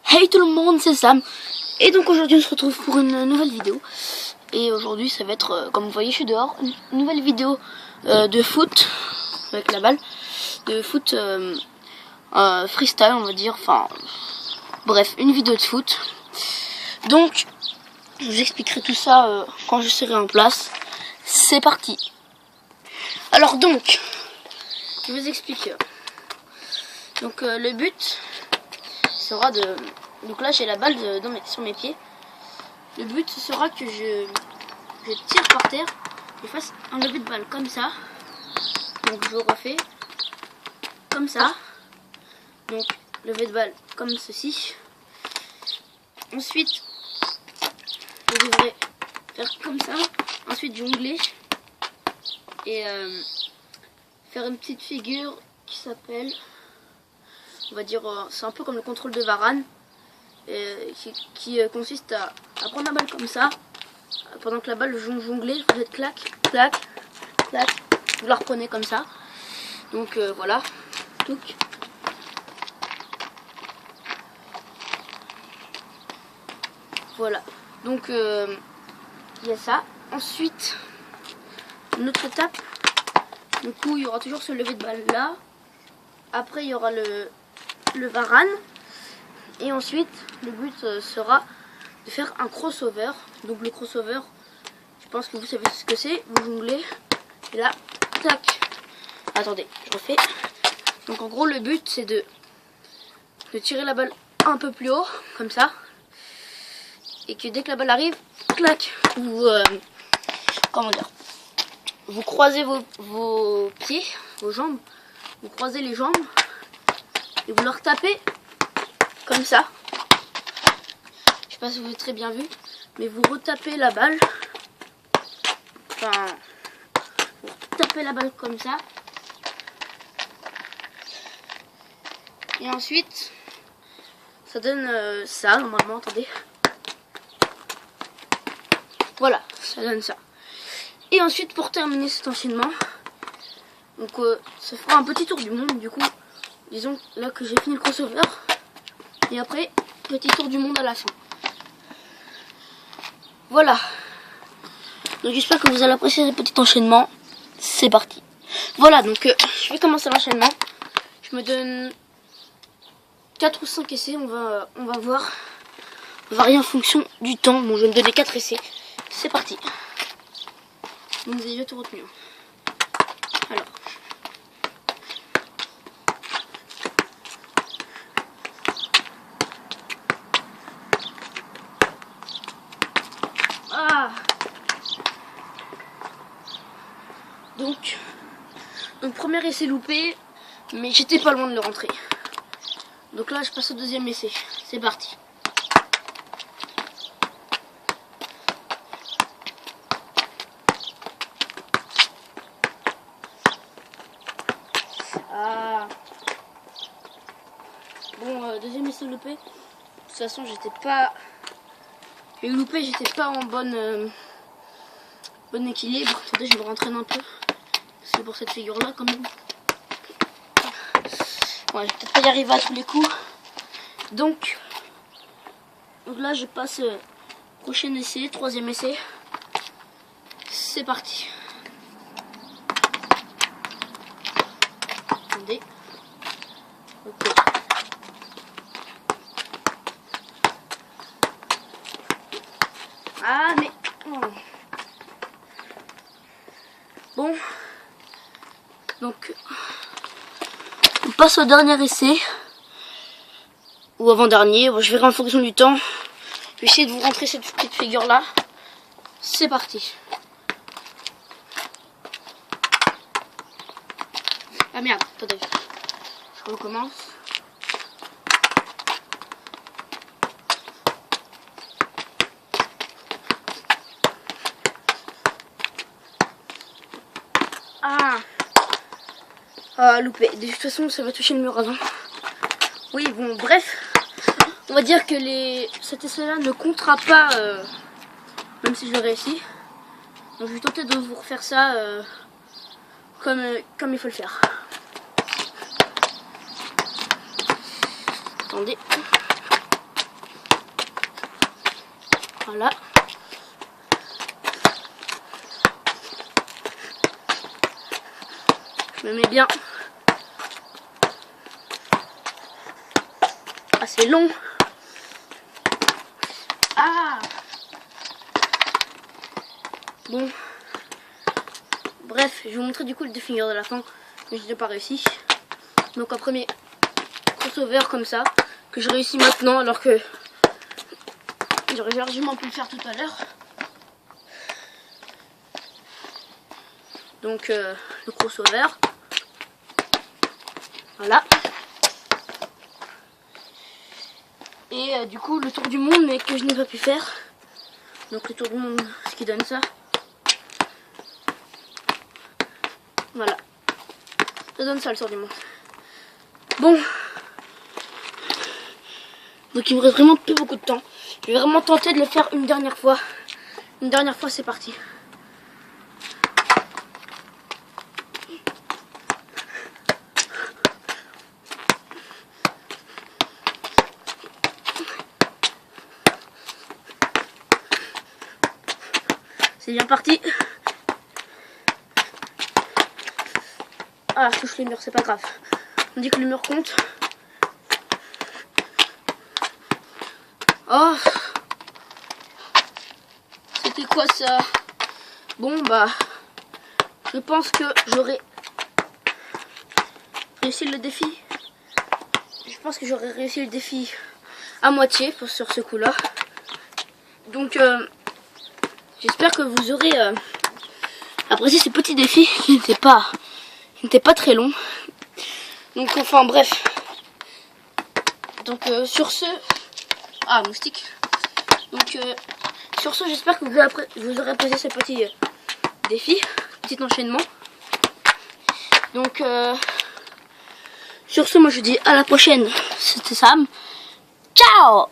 Hey tout le monde, c'est Sam. Et donc aujourd'hui on se retrouve pour une nouvelle vidéo. Et aujourd'hui ça va être, comme vous voyez je suis dehors, une nouvelle vidéo de foot, avec la balle. De foot freestyle on va dire, enfin bref, une vidéo de foot. Donc je vous expliquerai tout ça quand je serai en place. C'est parti. Alors donc, je vous explique. Donc le but sera de... Donc là j'ai la balle sur mes pieds. Le but sera que je tire par terre et fasse un lever de balle comme ça. Donc je refais comme ça. Donc lever de balle comme ceci. Ensuite je devrais faire comme ça. Ensuite jongler et faire une petite figure qui s'appelle, on va dire, c'est un peu comme le contrôle de Varane, qui consiste à prendre la balle comme ça, pendant que la balle jongler, vous faites clac, clac, clac, vous la reprenez comme ça. Donc voilà, touc. Voilà, donc il y a ça. Ensuite, une autre étape, du coup il y aura toujours ce lever de balle là. Après il y aura le Varane. Et ensuite le but sera de faire un crossover. Donc le crossover, je pense que vous savez ce que c'est. Vous jonglez et là, tac. Attendez, je refais. Donc en gros le but c'est de tirer la balle un peu plus haut, comme ça. Et que dès que la balle arrive, clac, vous comment dire, vous croisez vos pieds, vos jambes, vous croisez les jambes et vous leur tapez comme ça. Je sais pas si vous avez très bien vu, mais vous retapez la balle. Enfin, vous tapez la balle comme ça. Et ensuite, ça donne ça normalement. Attendez. Voilà, ça donne ça. Et ensuite, pour terminer cet enchaînement, donc ça fera un petit tour du monde. Du coup, disons là que j'ai fini le crossover. Et après, petit tour du monde à la fin. Voilà. Donc j'espère que vous allez apprécier ce petit enchaînement. C'est parti. Voilà, donc je vais commencer l'enchaînement. Je me donne 4 ou 5 essais. On va voir. On va varier en fonction du temps. Bon, je vais me donner 4 essais. C'est parti. Donc vous avez déjà tout retenu. Alors. Ah. Donc premier essai loupé, mais j'étais pas loin de le rentrer. Donc là je passe au deuxième essai. C'est parti. Ah. Bon, deuxième essai loupé. De toute façon j'étais pas... J'ai loupé, j'étais pas en bon équilibre. Attendez, je me rentraîne un peu. C'est pour cette figure là quand même. Ouais, je vais peut-être pas y arriver à tous les coups. Donc là je passe prochain essai, troisième essai. C'est parti. Attendez. Ok. Ah mais... Oh. Bon. Donc... On passe au dernier essai. Ou avant-dernier. Bon, je verrai en fonction du temps. Je vais essayer de vous rentrer cette petite figure là. C'est parti. Ah merde, attendez. Je recommence. Ah, loupé. De toute façon, ça va toucher le mur avant. Oui, bon, bref. On va dire que cet essai-là ne comptera pas, même si je le réussis. Donc, je vais tenter de vous refaire ça comme il faut le faire. Attendez. Voilà. Je me mets bien. Ah, c'est long. Ah. Bon. Bref, je vais vous montrer du coup le défi de la fin. Mais je n'ai pas réussi. Donc un premier crossover comme ça. Que j'ai réussi maintenant alors que j'aurais largement pu le faire tout à l'heure. Donc le crossover. Voilà. Et du coup le tour du monde mais que je n'ai pas pu faire. Donc le tour du monde, ce qui donne ça. Voilà. Ça donne ça le tour du monde. Bon. Donc il me reste vraiment plus beaucoup de temps. Je vais vraiment tenter de le faire une dernière fois. Une dernière fois, c'est parti. C'est bien parti. Ah, je touche le mur, c'est pas grave. On dit que le mur compte. Oh, c'était quoi ça? Bon bah, je pense que j'aurais réussi le défi. Je pense que j'aurais réussi le défi à moitié sur ce coup-là. Donc, j'espère que vous aurez apprécié ce petit défi qui n'était pas très long. Donc, enfin bref. Donc, sur ce... Ah, moustique. Donc, sur ce, j'espère que vous aurez apprécié ce petit défi, petit enchaînement. Donc, sur ce, moi je dis à la prochaine. C'était Sam. Ciao!